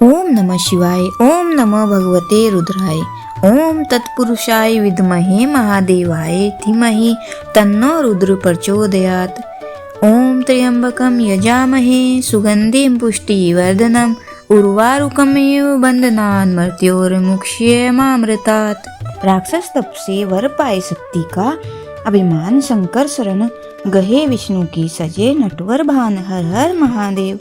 ओम नमः शिवाय। ओम नमः भगवते रुद्राय। ओम तत्पुरुषाय विद्महे महादेवाय धीमहि तन्नो रुद्र प्रचोदयात्। ओम त्र्यंबकं यजामहे सुगंधिं पुष्टिवर्धनम् उर्वारुकमेव बंधनान् मृत्योर्मुक्ष्यमामृतात्। राक्षस तप से वर पाए शक्ति का अभिमान शंकर शरण गहे विष्णु की सजे नटवर भान हर हर महादेव।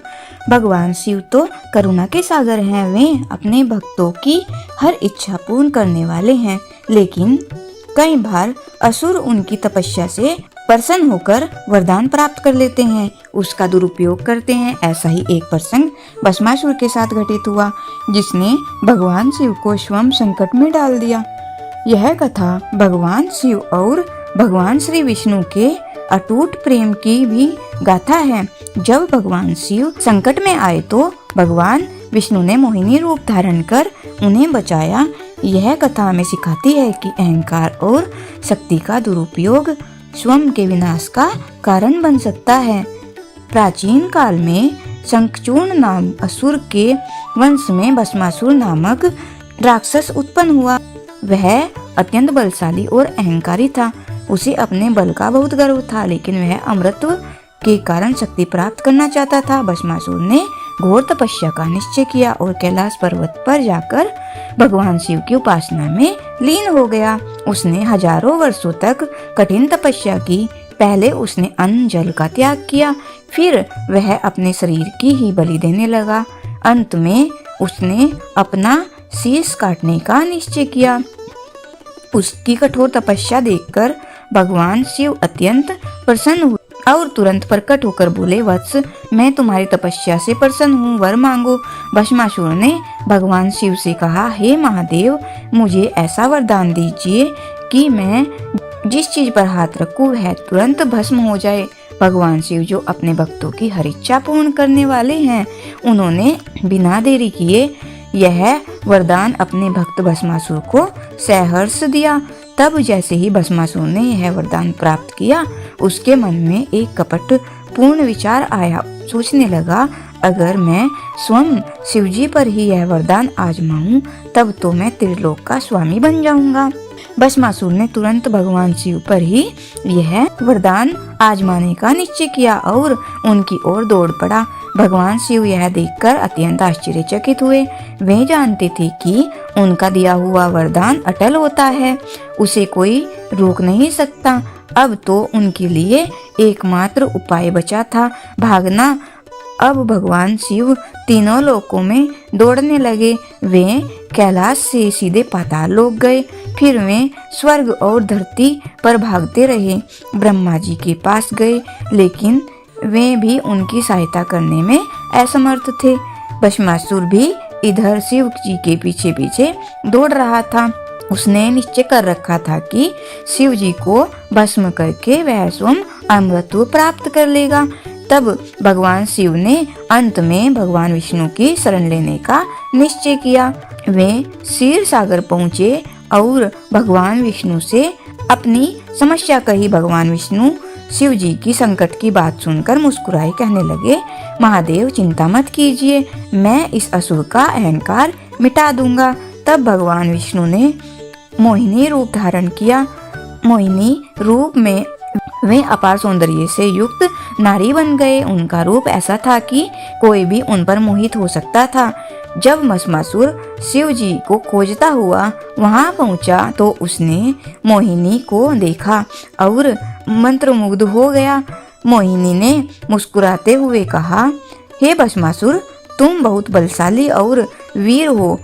भगवान शिव तो करुणा के सागर हैं, वे अपने भक्तों की हर इच्छा पूर्ण करने वाले हैं, लेकिन कई बार असुर उनकी तपस्या से प्रसन्न होकर वरदान प्राप्त कर लेते हैं, उसका दुरुपयोग करते हैं। ऐसा ही एक प्रसंग भस्मासुर के साथ घटित हुआ, जिसने भगवान शिव को स्वयं संकट में डाल दिया। यह कथा भगवान शिव और भगवान श्री विष्णु के अटूट प्रेम की भी गाथा है। जब भगवान शिव संकट में आए तो भगवान विष्णु ने मोहिनी रूप धारण कर उन्हें बचाया। यह कथा हमें सिखाती है कि अहंकार और शक्ति का दुरुपयोग स्वयं के विनाश का कारण बन सकता है। प्राचीन काल में शंखचूर्ण नाम असुर के वंश में भस्मासुर नामक राक्षस उत्पन्न हुआ। वह अत्यंत बलशाली और अहंकारी था। उसे अपने बल का बहुत गर्व था, लेकिन वह अमृतत्व के कारण शक्ति प्राप्त करना चाहता था। भस्मासुर ने घोर तपस्या का निश्चय किया और कैलाश पर्वत पर जाकर भगवान शिव की उपासना में लीन हो गया। उसने हजारों वर्षों तक कठिन तपस्या की। पहले उसने अन्न जल का त्याग किया, फिर वह अपने शरीर की ही बलि देने लगा। अंत में उसने अपना शीश काटने का निश्चय किया। उसकी कठोर तपस्या देखकर भगवान शिव अत्यंत प्रसन्न हुए और तुरंत प्रकट होकर बोले, वत्स, मैं तुम्हारी तपस्या से प्रसन्न हूँ, वर मांगो। भस्मासुर ने भगवान शिव से कहा, हे महादेव, मुझे ऐसा वरदान दीजिए कि मैं जिस चीज पर हाथ रखूं वह तुरंत भस्म हो जाए। भगवान शिव, जो अपने भक्तों की हर इच्छा पूर्ण करने वाले हैं, उन्होंने बिना देरी किए यह वरदान अपने भक्त भस्मासुर को सहर्ष दिया। तब जैसे ही भस्मासुर ने यह वरदान प्राप्त किया, उसके मन में एक कपट पूर्ण विचार आया। सोचने लगा, अगर मैं स्वयं शिवजी पर ही यह वरदान आजमाऊं, तब तो मैं त्रिलोक का स्वामी बन जाऊंगा। भस्मासुर ने तुरंत भगवान शिव पर ही यह वरदान आजमाने का निश्चय किया और उनकी ओर दौड़ पड़ा। भगवान शिव यह देखकर अत्यंत आश्चर्यचकित हुए। वे जानते थे कि उनका दिया हुआ वरदान अटल होता है, उसे कोई रोक नहीं सकता। अब तो उनके लिए एकमात्र उपाय बचा था, भागना। अब भगवान शिव तीनों लोकों में दौड़ने लगे। वे कैलाश से सीधे पाताल लोक गए, फिर वे स्वर्ग और धरती पर भागते रहे। ब्रह्मा जी के पास गए, लेकिन वे भी उनकी सहायता करने में असमर्थ थे। भस्मासुर भी इधर शिव जी के पीछे पीछे दौड़ रहा था। उसने निश्चय कर रखा था कि शिव जी को भस्म करके वह स्वयं अमृतत्व प्राप्त कर लेगा। तब भगवान शिव ने अंत में भगवान विष्णु की शरण लेने का निश्चय किया। वे क्षीर सागर पहुँचे और भगवान विष्णु से अपनी समस्या कही। भगवान विष्णु शिव जी की संकट की बात सुनकर मुस्कुराए, कहने लगे, महादेव, चिंता मत कीजिए, मैं इस असुर का अहंकार मिटा दूंगा। तब भगवान विष्णु ने मोहिनी रूप धारण किया। मोहिनी रूप में वे अपार सौंदर्य से युक्त नारी बन गए। उनका रूप ऐसा था कि कोई भी उन पर मोहित हो सकता था। जब भस्मासुर शिव जी को खोजता हुआ वहां पहुंचा तो उसने मोहिनी को देखा और मंत्रमुग्ध हो गया। मोहिनी ने मुस्कुराते हुए कहा, हे भस्मासुर, तुम बहुत बलशाली और वीर हो।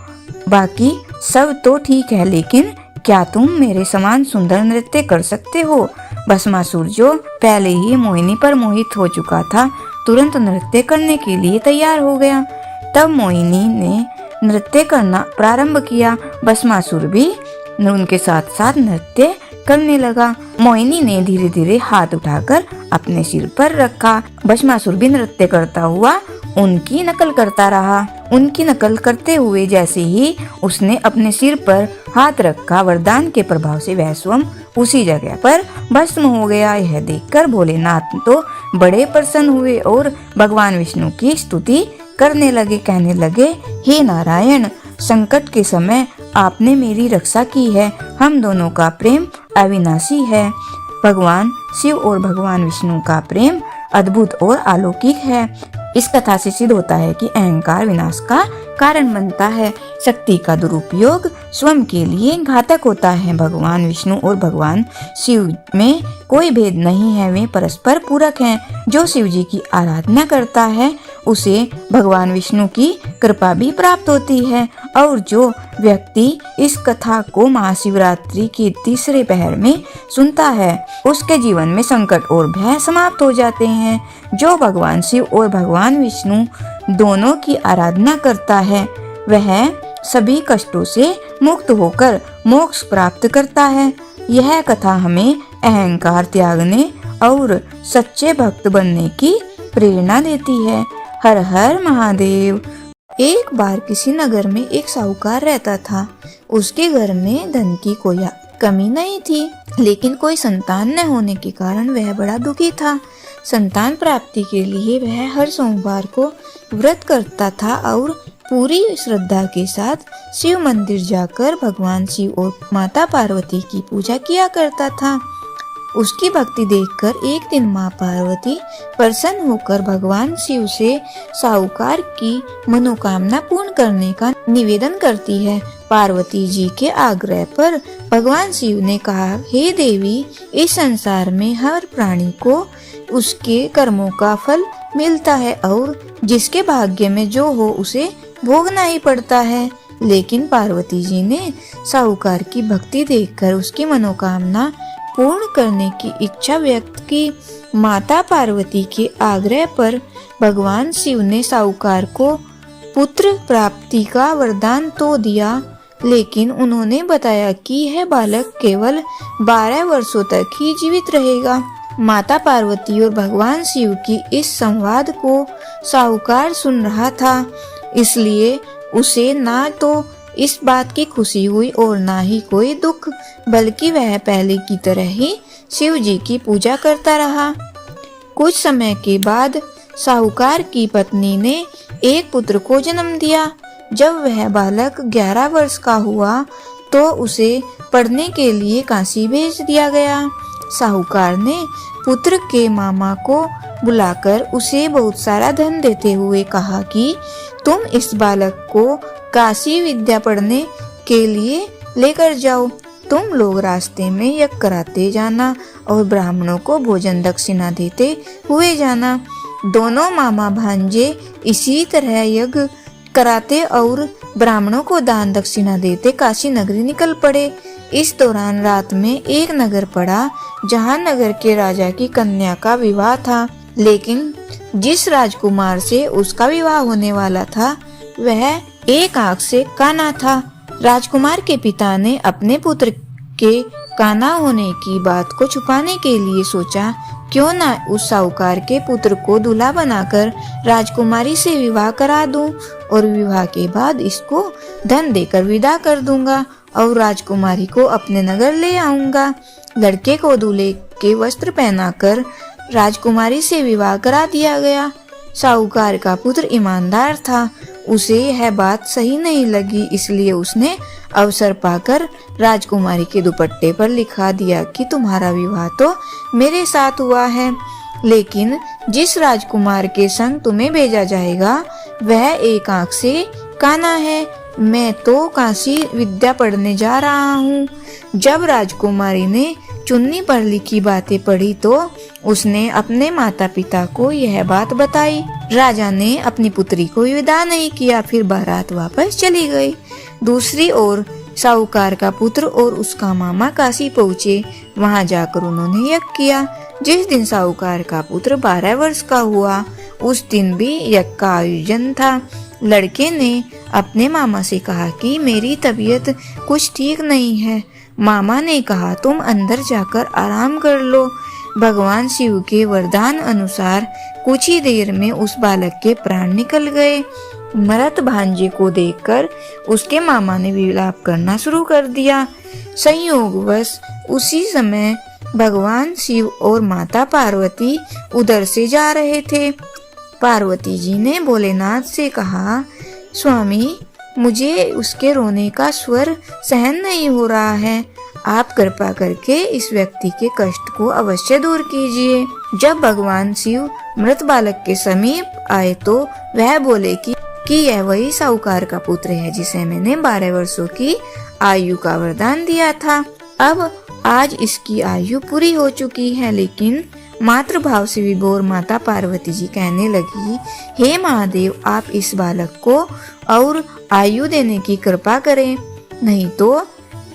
बाकी सब तो ठीक है, लेकिन क्या तुम मेरे समान सुंदर नृत्य कर सकते हो? भस्मासुर, जो पहले ही मोहिनी पर मोहित हो चुका था, तुरंत नृत्य करने के लिए तैयार हो गया। तब मोहिनी ने नृत्य करना प्रारंभ किया। भस्मासुर भी उनके साथ साथ नृत्य करने लगा। मोहिनी ने धीरे धीरे हाथ उठाकर अपने सिर पर रखा। भस्मासुर भी नृत्य करता हुआ उनकी नकल करता रहा। उनकी नकल करते हुए जैसे ही उसने अपने सिर पर हाथ रखा, वरदान के प्रभाव से वह स्वयं उसी जगह पर भस्म हो गया। यह देखकर भोलेनाथ तो बड़े प्रसन्न हुए और भगवान विष्णु की स्तुति करने लगे, कहने लगे, हे नारायण, संकट के समय आपने मेरी रक्षा की है। हम दोनों का प्रेम अविनाशी है। भगवान शिव और भगवान विष्णु का प्रेम अद्भुत और अलौकिक है। इस कथा से सिद्ध होता है कि अहंकार विनाश का कारण बनता है। शक्ति का दुरुपयोग स्वयं के लिए घातक होता है। भगवान विष्णु और भगवान शिव में कोई भेद नहीं है, वे परस्पर पूरक हैं। जो शिव जी की आराधना करता है उसे भगवान विष्णु की कृपा भी प्राप्त होती है, और जो व्यक्ति इस कथा को महाशिवरात्रि के तीसरे पहर में सुनता है उसके जीवन में संकट और भय समाप्त हो जाते हैं। जो भगवान शिव और भगवान विष्णु दोनों की आराधना करता है वह सभी कष्टों से मुक्त होकर मोक्ष प्राप्त करता है। यह कथा हमें अहंकार त्यागने और सच्चे भक्त बनने की प्रेरणा देती है। हर हर महादेव। एक बार किसी नगर में एक साहूकार रहता था। उसके घर में धन की कोई कमी नहीं थी, लेकिन कोई संतान न होने के कारण वह बड़ा दुखी था। संतान प्राप्ति के लिए वह हर सोमवार को व्रत करता था और पूरी श्रद्धा के साथ शिव मंदिर जाकर भगवान शिव और माता पार्वती की पूजा किया करता था। उसकी भक्ति देखकर एक दिन माँ पार्वती प्रसन्न होकर भगवान शिव से साहूकार की मनोकामना पूर्ण करने का निवेदन करती है। पार्वती जी के आग्रह पर भगवान शिव ने कहा, हे देवी, इस संसार में हर प्राणी को उसके कर्मों का फल मिलता है और जिसके भाग्य में जो हो उसे भोगना ही पड़ता है। लेकिन पार्वती जी ने साहूकार की भक्ति देखकर उसकी मनोकामना पूर्ण करने की इच्छा व्यक्त की। माता पार्वती के आग्रह पर भगवान शिव ने साहूकार को पुत्र प्राप्ति का वरदान तो दिया, लेकिन उन्होंने बताया कि यह बालक केवल 12 वर्षों तक ही जीवित रहेगा। माता पार्वती और भगवान शिव की इस संवाद को साहूकार सुन रहा था, इसलिए उसे ना तो इस बात की खुशी हुई और ना ही कोई दुख, बल्कि वह पहले की तरह ही शिव जी की पूजा करता रहा। कुछ समय के बाद साहूकार की पत्नी ने एक पुत्र को जन्म दिया। जब वह बालक 11 वर्ष का हुआ तो उसे पढ़ने के लिए काशी भेज दिया गया। साहूकार ने पुत्र के मामा को बुलाकर उसे बहुत सारा धन देते हुए कहा कि तुम इस बालक को काशी विद्या पढ़ने के लिए लेकर जाओ। तुम लोग रास्ते में यज्ञ कराते जाना और ब्राह्मणों को भोजन दक्षिणा देते हुए जाना। दोनों मामा भांजे इसी तरह यज्ञ कराते और ब्राह्मणों को दान दक्षिणा देते काशी नगरी निकल पड़े। इस दौरान रात में एक नगर पड़ा जहां नगर के राजा की कन्या का विवाह था, लेकिन जिस राजकुमार से उसका विवाह होने वाला था वह एक आंख से काना था। राजकुमार के पिता ने अपने पुत्र के काना होने की बात को छुपाने के लिए सोचा, क्यों ना उस साहूकार के पुत्र को दूल्हा बनाकर राजकुमारी से विवाह करा दूं और विवाह के बाद इसको धन देकर विदा कर दूंगा और राजकुमारी को अपने नगर ले आऊंगा। लड़के को दूल्हे के वस्त्र पहनाकर राजकुमारी से विवाह करा दिया गया। साहूकार का पुत्र ईमानदार था, उसे यह बात सही नहीं लगी, इसलिए उसने अवसर पाकर राजकुमारी के दुपट्टे पर लिखा दिया कि तुम्हारा विवाह तो मेरे साथ हुआ है, लेकिन जिस राजकुमार के संग तुम्हें भेजा जाएगा वह एक आंख से काना है। मैं तो काशी विद्या पढ़ने जा रहा हूँ। जब राजकुमारी ने चुन्नी पर लिखी बातें पढ़ी तो उसने अपने माता पिता को यह बात बताई। राजा ने अपनी पुत्री को विदा नहीं किया, फिर बारात वापस चली गई। दूसरी ओर साहूकार का पुत्र और उसका मामा काशी पहुँचे। वहां जाकर उन्होंने यज्ञ किया। जिस दिन साहूकार का पुत्र 12 वर्ष का हुआ उस दिन भी यज्ञ का आयोजन था। लड़के ने अपने मामा से कहा कि मेरी तबीयत कुछ ठीक नहीं है। मामा ने कहा तुम अंदर जाकर आराम कर लो। भगवान शिव के वरदान अनुसार कुछ ही देर में उस बालक के प्राण निकल गए। मृत भांजे को देखकर उसके मामा ने विलाप करना शुरू कर दिया। संयोगवश उसी समय भगवान शिव और माता पार्वती उधर से जा रहे थे। पार्वती जी ने भोलेनाथ से कहा, स्वामी, मुझे उसके रोने का स्वर सहन नहीं हो रहा है। आप कृपा करके इस व्यक्ति के कष्ट को अवश्य दूर कीजिए। जब भगवान शिव मृत बालक के समीप आए तो वह बोले कि यह वही साहूकार का पुत्र है जिसे मैंने 12 वर्षों की आयु का वरदान दिया था। अब आज इसकी आयु पूरी हो चुकी है। लेकिन मातृभाव से विभोर माता पार्वती जी कहने लगी, हे महादेव, आप इस बालक को और आयु देने की कृपा करें, नहीं तो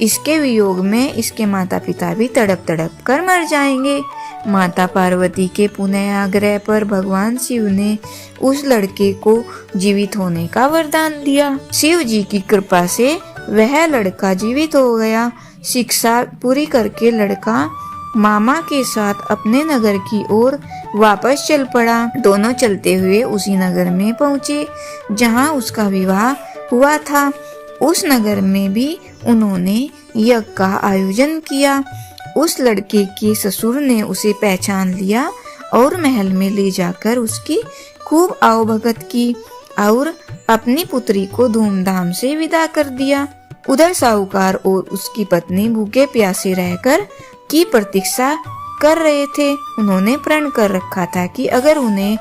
इसके वियोग में इसके माता पिता भी तड़प तड़प कर मर जाएंगे। माता पार्वती के पुनः आग्रह पर भगवान शिव ने उस लड़के को जीवित होने का वरदान दिया। शिव जी की कृपा से वह लड़का जीवित हो गया। शिक्षा पूरी करके लड़का मामा के साथ अपने नगर की ओर वापस चल पड़ा। दोनों चलते हुए उसी नगर में पहुँचे जहाँ उसका विवाह हुआ था। उस नगर में भी उन्होंने यज्ञ का आयोजन किया। उस लड़के के ससुर ने उसे पहचान लिया और महल में ले जाकर उसकी खूब आवभगत की और अपनी पुत्री को धूमधाम से विदा कर दिया। उधर साहूकार और उसकी पत्नी भूखे प्यासे रहकर की प्रतीक्षा कर रहे थे। उन्होंने प्रण कर रखा था कि अगर उन्हें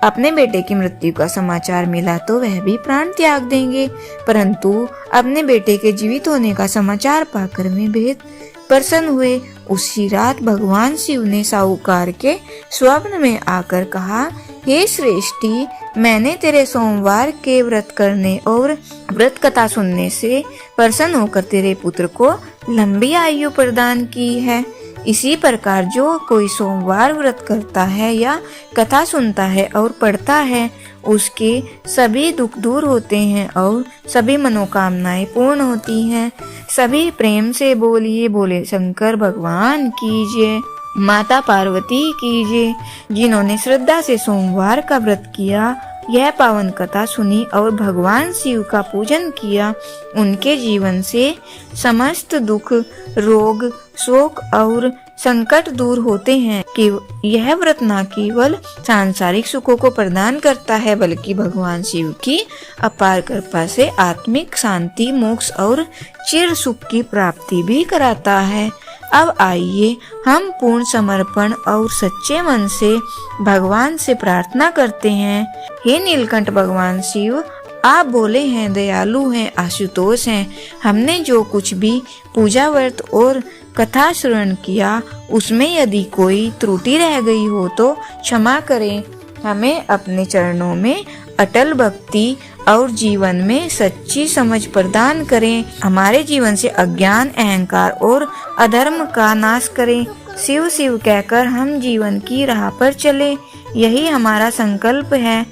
अपने बेटे की मृत्यु का समाचार मिला तो वह भी प्राण त्याग देंगे, परंतु अपने बेटे के जीवित होने का समाचार पाकर वे बेहद प्रसन्न हुए। उसी रात भगवान शिव ने साहूकार के स्वप्न में आकर कहा, हे श्रेष्ठी, मैंने तेरे सोमवार के व्रत करने और व्रत कथा सुनने से प्रसन्न होकर तेरे पुत्र को लंबी आयु प्रदान की है। इसी प्रकार जो कोई सोमवार व्रत करता है या कथा सुनता है और पढ़ता है, उसके सभी दुख दूर होते हैं और सभी मनोकामनाएं पूर्ण होती हैं। सभी प्रेम से बोलिए, बोले शंकर भगवान की जय, माता पार्वती की जय। जिन्होंने श्रद्धा से सोमवार का व्रत किया, यह पावन कथा सुनी और भगवान शिव का पूजन किया, उनके जीवन से समस्त दुख, रोग, शोक और संकट दूर होते हैं। कि यह व्रत न केवल सांसारिक सुखों को प्रदान करता है, बल्कि भगवान शिव की अपार कृपा से आत्मिक शांति, मोक्ष और चिर सुख की प्राप्ति भी कराता है। अब आइए हम पूर्ण समर्पण और सच्चे मन से भगवान से प्रार्थना करते हैं। हे नीलकंठ भगवान शिव, आप बोले हैं, दयालु हैं, आशुतोष हैं। हमने जो कुछ भी पूजा व्रत और कथा श्रवण किया, उसमें यदि कोई त्रुटि रह गई हो तो क्षमा करें। हमें अपने चरणों में अटल भक्ति और जीवन में सच्ची समझ प्रदान करें। हमारे जीवन से अज्ञान, अहंकार और अधर्म का नाश करें। शिव शिव कहकर हम जीवन की राह पर चले, यही हमारा संकल्प है।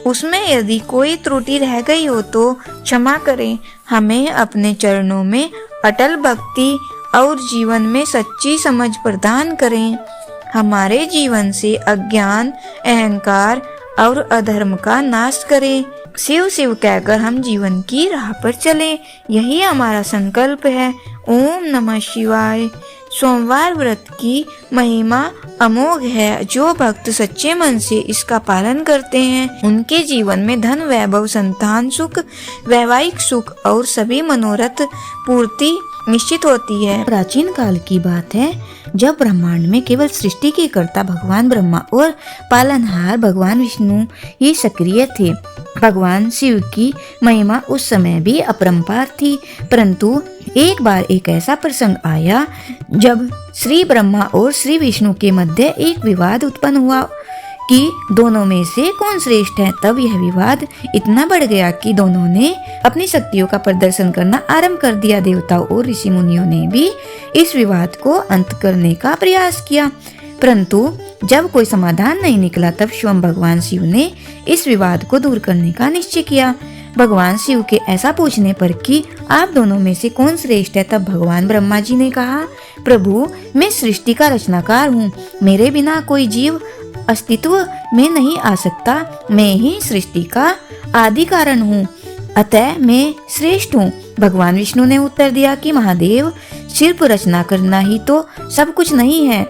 उसमें यदि कोई त्रुटि रह गई हो तो क्षमा करें। हमें अपने चरणों में अटल भक्ति और जीवन में सच्ची समझ प्रदान करें। हमारे जीवन से अज्ञान, अहंकार और अधर्म का नाश करें। शिव शिव कहकर हम जीवन की राह पर चलें, यही हमारा संकल्प है। ओम नमः शिवाय। सोमवार व्रत की महिमा अमोघ है। जो भक्त सच्चे मन से इसका पालन करते हैं, उनके जीवन में धन, वैभव, संतान सुख, वैवाहिक सुख और सभी मनोरथ पूर्ति निश्चित होती है। प्राचीन काल की बात है, जब ब्रह्मांड में केवल सृष्टि के कर्ता भगवान ब्रह्मा और पालनहार भगवान विष्णु ही सक्रिय थे। भगवान शिव की महिमा उस समय भी अपरंपार थी, परंतु एक बार एक ऐसा प्रसंग आया जब श्री ब्रह्मा और श्री विष्णु के मध्य एक विवाद उत्पन्न हुआ कि दोनों में से कौन श्रेष्ठ है। तब यह विवाद इतना बढ़ गया कि दोनों ने अपनी शक्तियों का प्रदर्शन करना आरंभ कर दिया। देवताओं और ऋषि मुनियों ने भी इस विवाद को अंत करने का प्रयास किया, परंतु जब कोई समाधान नहीं निकला, तब स्वयं भगवान शिव ने इस विवाद को दूर करने का निश्चय किया। भगवान शिव के ऐसा पूछने पर कि आप दोनों में से कौन श्रेष्ठ है, तब भगवान ब्रह्मा जी ने कहा, प्रभु, मैं सृष्टि का रचनाकार हूँ, मेरे बिना कोई जीव अस्तित्व में नहीं आ सकता। मैं ही सृष्टि का आदि कारण हूँ, अतः मैं श्रेष्ठ हूँ। भगवान विष्णु ने उत्तर दिया कि महादेव, सिर्फ रचना करना ही तो सब कुछ नहीं है।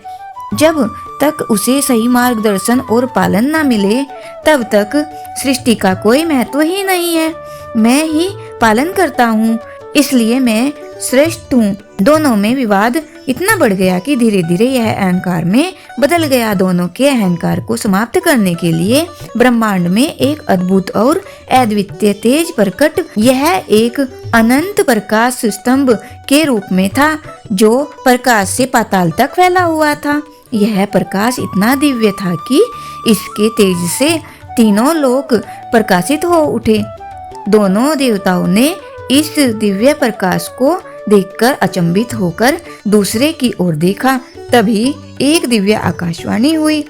जब तक उसे सही मार्गदर्शन और पालन न मिले, तब तक सृष्टि का कोई महत्व ही नहीं है। मैं ही पालन करता हूँ, इसलिए मैं श्रेष्ठ हूँ। दोनों में विवाद इतना बढ़ गया कि धीरे धीरे यह अहंकार में बदल गया। दोनों के अहंकार को समाप्त करने के लिए ब्रह्मांड में एक अद्भुत और अद्वितीय तेज प्रकट। यह एक अनंत प्रकाश स्तंभ के रूप में था, जो प्रकाश से पाताल तक फैला हुआ था। यह प्रकाश इतना दिव्य था कि इसके तेज से तीनों लोक प्रकाशित हो उठे। दोनों देवताओं ने इस दिव्य प्रकाश को देखकर अचंभित होकर दूसरे की ओर देखा। तभी एक दिव्य आकाशवाणी हुई।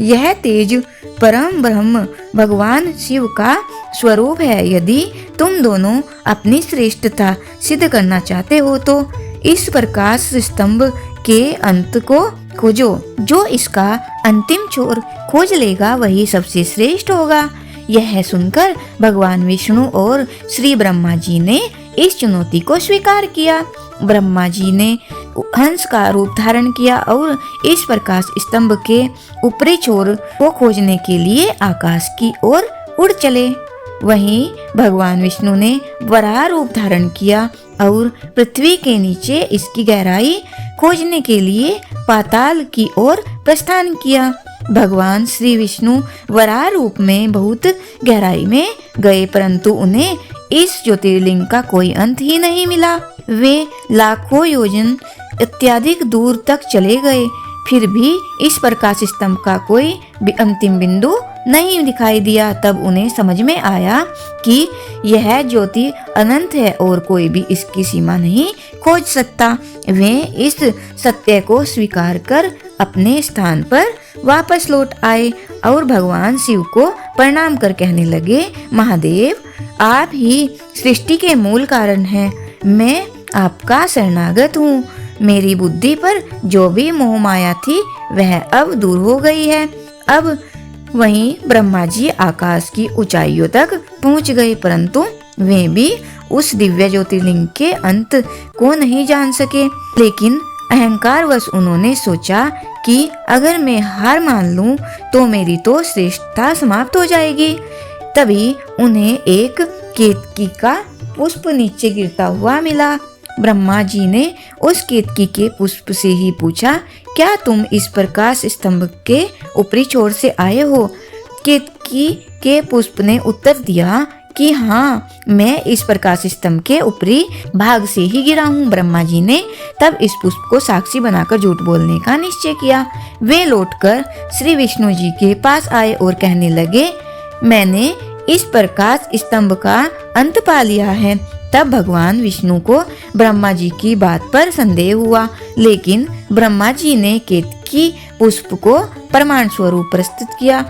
यह तेज परम ब्रह्म भगवान शिव का स्वरूप है। यदि तुम दोनों अपनी श्रेष्ठता सिद्ध करना चाहते हो तो इस प्रकाश स्तंभ के अंत को खोजो। जो इसका अंतिम छोर खोज लेगा वही सबसे श्रेष्ठ होगा। यह सुनकर भगवान विष्णु और श्री ब्रह्मा जी ने इस चुनौती को स्वीकार किया। ब्रह्मा जी ने हंस का रूप धारण किया और इस प्रकाश स्तंभ के ऊपरी छोर को खोजने के लिए आकाश की ओर उड़ चले। वहीं भगवान विष्णु ने वराह रूप धारण किया और पृथ्वी के नीचे इसकी गहराई खोजने के लिए पाताल की ओर प्रस्थान किया। भगवान श्री विष्णु वराह रूप में बहुत गहराई में गए, परंतु उन्हें इस ज्योतिर्लिंग का कोई अंत ही नहीं मिला। वे लाखों योजन अत्यधिक दूर तक चले गए, फिर भी इस प्रकाश स्तंभ का कोई अंतिम बिंदु नहीं दिखाई दिया। तब उन्हें समझ में आया कि यह ज्योति अनंत है और कोई भी इसकी सीमा नहीं खोज सकता। वे इस सत्य को स्वीकार कर अपने स्थान पर वापस लौट आए और भगवान शिव को प्रणाम कर कहने लगे, महादेव, आप ही सृष्टि के मूल कारण हैं। मैं आपका शरणागत हूँ। मेरी बुद्धि पर जो भी मोह माया थी वह अब दूर हो गई है। अब वहीं ब्रह्मा जी आकाश की ऊंचाइयों तक पहुंच गए, परंतु वे भी उस दिव्य ज्योतिर्लिंग के अंत को नहीं जान सके। लेकिन अहंकारवश उन्होंने सोचा कि अगर मैं हार मान लूं तो मेरी तो श्रेष्ठता समाप्त हो जाएगी। तभी उन्हें एक केतकी का पुष्प नीचे गिरता हुआ मिला। ब्रह्मा जी ने उस केतकी के पुष्प से ही पूछा, क्या तुम इस प्रकाश स्तंभ के ऊपरी छोर से आए हो? केतकी के पुष्प ने उत्तर दिया कि हाँ, मैं इस प्रकाश स्तंभ के ऊपरी भाग से ही गिरा हूँ। ब्रह्मा जी ने तब इस पुष्प को साक्षी बनाकर झूठ बोलने का निश्चय किया। वे लौटकर श्री विष्णु जी के पास आए और कहने लगे, मैंने इस प्रकाश स्तंभ का अंत पा लिया है। तब भगवान विष्णु को ब्रह्मा जी की बात पर संदेह हुआ, लेकिन ब्रह्मा जी ने केतकी पुष्प को प्रमाण स्वरूप प्रस्तुत किया।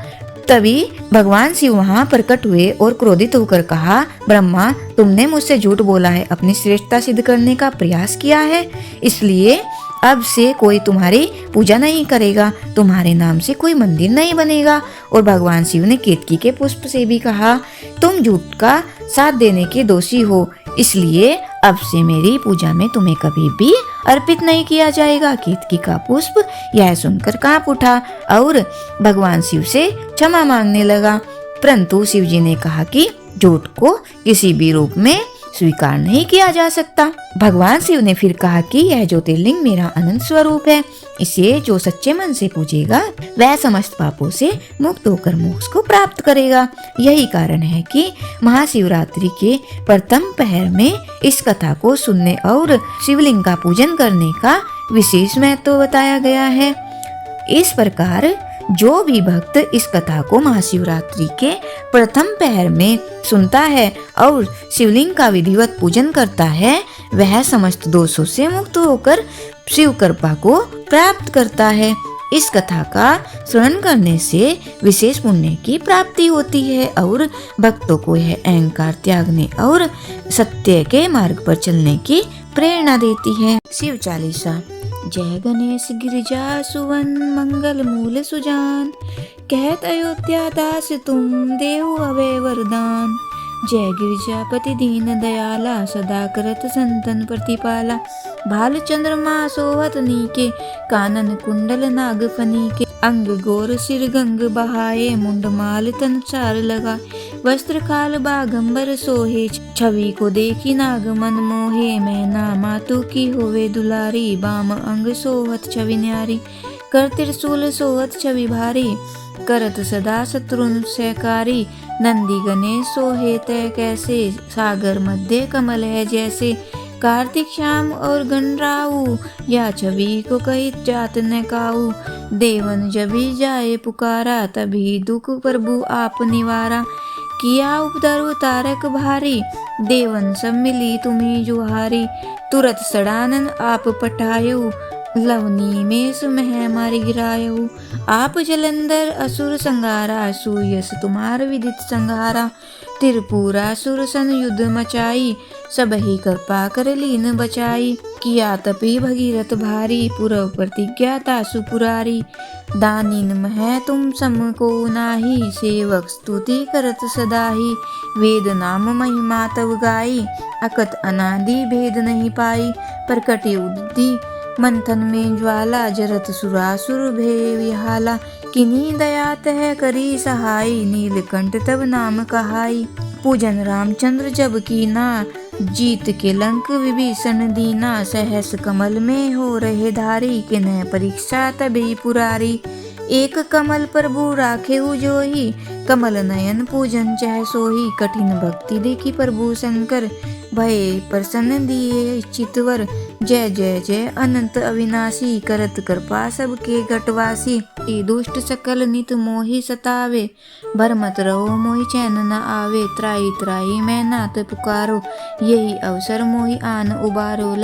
तभी भगवान शिव वहां प्रकट हुए और क्रोधित होकर कहा, ब्रह्मा, तुमने मुझसे झूठ बोला है, अपनी श्रेष्ठता सिद्ध करने का प्रयास किया है, इसलिए अब से कोई तुम्हारी पूजा नहीं करेगा, तुम्हारे नाम से कोई मंदिर नहीं बनेगा। और भगवान शिव ने केतकी के पुष्प से भी कहा, तुम झूठ का साथ देने के दोषी हो, इसलिए अब से मेरी पूजा में तुम्हें कभी भी अर्पित नहीं किया जाएगा। केतकी का पुष्प यह सुनकर कांप उठा और भगवान शिव से क्षमा मांगने लगा, परंतु शिव जी ने कहा कि झूठ को किसी भी रूप में स्वीकार नहीं किया जा सकता। भगवान शिव ने फिर कहा कि यह ज्योतिर्लिंग मेरा अनंत स्वरूप है, इसे जो सच्चे मन से पूजेगा वह समस्त पापों से मुक्त होकर मोक्ष को प्राप्त करेगा। यही कारण है कि महाशिवरात्रि के प्रथम पहर में इस कथा को सुनने और शिवलिंग का पूजन करने का विशेष महत्व बताया गया है। इस प्रकार जो भी भक्त इस कथा को महाशिवरात्रि के प्रथम पहर में सुनता है और शिवलिंग का विधिवत पूजन करता है, वह समस्त दोषों से मुक्त होकर शिव कृपा को प्राप्त करता है। इस कथा का श्रवण करने से विशेष पुण्य की प्राप्ति होती है और भक्तों को यह अहंकार त्यागने और सत्य के मार्ग पर चलने की प्रेरणा देती है। शिव चालीसा। जय गणेश गिरिजा सुवन मंगल मूल सुजान, कहत अयोध्या दास तुम देहु अभय वरदान। जय गिरिजापति दीन दयाला, सदा करत संतन प्रतिपाला। भाल चंद्रमा सोहत नीके, कानन कुंडल नाग फनी के। अंग गोर सिर गंग बहाए, मुंड माल तन चार लगा, वस्त्र काल बागंबर सोहे, छवि को देखी नाग मन मोहे, मैना मातु की होवे दुलारी, बाम अंग सोहत छवि न्यारी, कर त्रिशूल सोहत छवि भारी, करत सदा शत्रुन सहकारी, नंदी गणेश सोहे तय कैसे, सागर मध्य कमल है जैसे, कार्तिक श्याम और गणराऊ, या छवि को कही जात न काऊ, देवन जभी जाए पुकारा, तभी दुख प्रभु आप निवारा, किया उपदरु तारक भारी, देवन सब मिली तुम्ही जुहारी, तुरत सड़ानन आप पठायऊ, लवनी में सुमह मारी गिरायऊ, आप जलंधर असुर संगारा, सुयस तुम्हार विदित संगारा, त्रिपुरासुर सन युद्ध मचाई, सबही कृपा कर लीन बचाई, किया तपी भगीरथ भारी, पुरव प्रतिज्ञा तासु पुरारी, दानिन मह तुम सम को नाही, सेवक स्तुति करत सदाही, वेद नाम महिमा तव गाई, अकत अनादि भेद नहीं पाई, प्रकटि उद्धि मंथन में ज्वाला, जरत सुरासुर भे विहाला, किन्हीं दयात है करी सहाई, नीलकंठ तब नाम कहाई, पूजन रामचंद्र जब कीना, जीत के लंक विभीषण दीना, सहस कमल में हो रहे धारी, किन्ह परीक्षा तभी पुरारी, एक कमल प्रभु राखे जोही, कमल नयन पूजन चह सोही, कठिन भक्ति देखी प्रभु शंकर, भय प्रसन्न दिए चितवर, जय जय जय अनंत अविनाशी, करत कृपा सबके घटवासी, ये दुष्ट सकल नित मोहि सतावे, भरमत रहो मोहि चैन न आवे, त्राई त्राई मैं नाथ पुकारो, यही अवसर मोहि आन उबारो,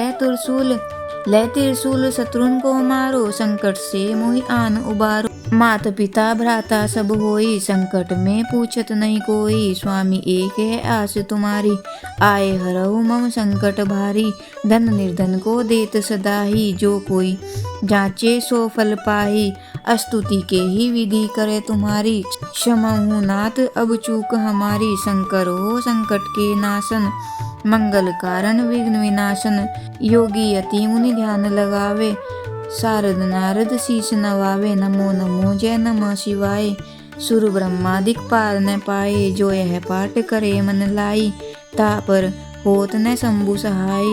ले त्रिशूल शत्रुन को मारो, संकट से मोहि आन उबारो, मात पिता भ्राता सब होई, संकट में पूछत नहीं कोई, स्वामी एक है आस तुम्हारी, आए हरहु मम संकट भारी, धन निर्धन को देत सदाही, जो कोई जाचे सो फल पाही, स्तुति के ही विधि करे तुम्हारी, क्षमहु नाथ अब चूक हमारी, शंकर हो संकट के नाशन, मंगल कारण विघ्न विनाशन, योगी यति मुनि ध्यान लगावे, शारद नारद शीश नवावे, नमो नमो जय नमः शिवाय, सुर ब्रह्मादिक पार न पाए, जो यह पाठ करे मन लाई, तापर होत न शंभु सहाय,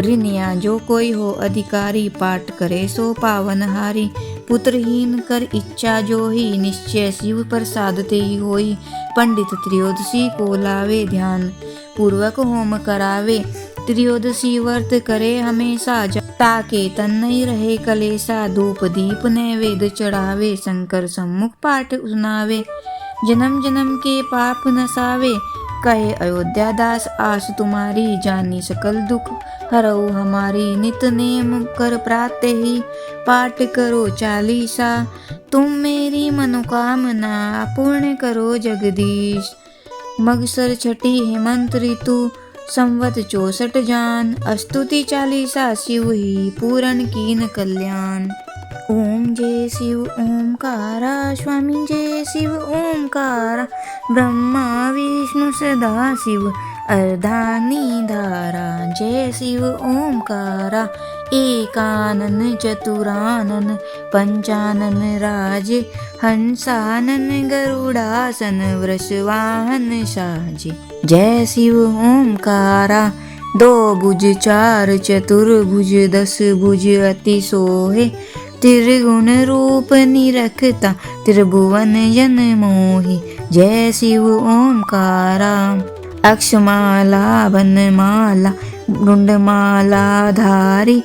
ऋणिया जो कोई हो अधिकारी, पाठ करे सो पावन हारी, पुत्रहीन कर इच्छा जो ही, निश्चय शिव प्रसाद ते ही होई, पंडित त्रयोदशी को लावे, ध्यान पूर्वक होम करावे, त्रयोदशी व्रत करे हमेशा, ताके तन नहीं रहे कलेसा, धूप दीप नैवेद्य चढ़ावे, शंकर सम्मुख पाठ सुनावे, जन्म जन्म के पाप नसावे, कहे अयोध्या दास आस तुम्हारी, जानी सकल दुख हरऊ हमारी, नित नेम कर प्रातः ही पाठ करो चालीसा, तुम मेरी मनोकामना पूर्ण करो जगदीश, मगसर छठी हेमंत ऋतु, संवत 64 जान, स्तुति चालीसा शिव ही पूरन कीन कल्याण, ओम जय शिव ओमकारा, स्वामी जय शिव ओमकारा, ब्रह्मा विष्णु सदा शिव अर्धानी धारा, जय शिव ओमकारा, एकानन चतुरानन, पंचानन राजे, हंसानन गरुड़ासन, वृषवाहन साजे, जय शिव ओमकारा, दो भुज चार चतुर्भुज, 10 भुज अति सोहे, त्रिगुण रूप निरखता, त्रिभुवन जन मोहि, जय शिव ओमकारा, अक्षमाला वनमाला मुंडमाला धारी,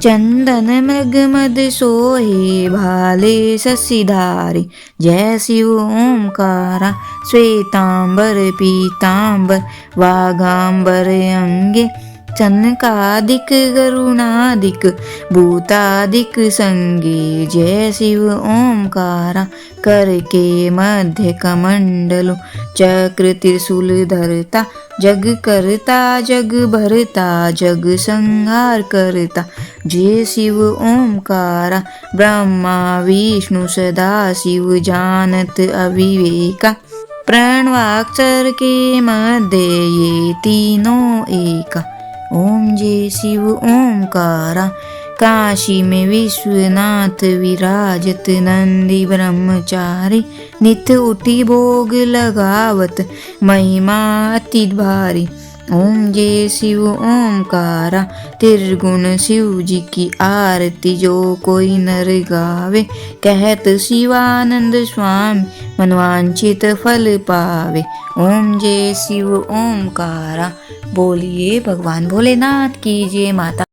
चंदन मृग मद सोहे, भाले शशिधारी, जय शिव ओमकारा, श्वेतांबर पीतांबर वाघांबर अंगे, चनकादिक गरुणादिक भूतादिक संगे, जय शिव ओमकारा, कर के मध्य कमंडलो, चक्र त्रिशूल धरता, जग करता जग भरता, जग संहार करता, जय शिव ओमकारा, ब्रह्मा विष्णु सदा शिव जानत अविवेका, प्रणवाक्षर के मध्य ये तीनों एका, ओम जय शिव ओमकारा, काशी में विश्वनाथ विराजत, नंदी ब्रह्मचारी नित उठी भोग लगावत, महिमा अति भारी। ओम जय शिव ओमकारा, त्रिगुण शिव जी की आरती, जो कोई नर गावे, कहत शिवानंद स्वामी, मनवांछित फल पावे। ओम जय शिव ओमकारा। बोलिए भगवान भोलेनाथ की जय। माता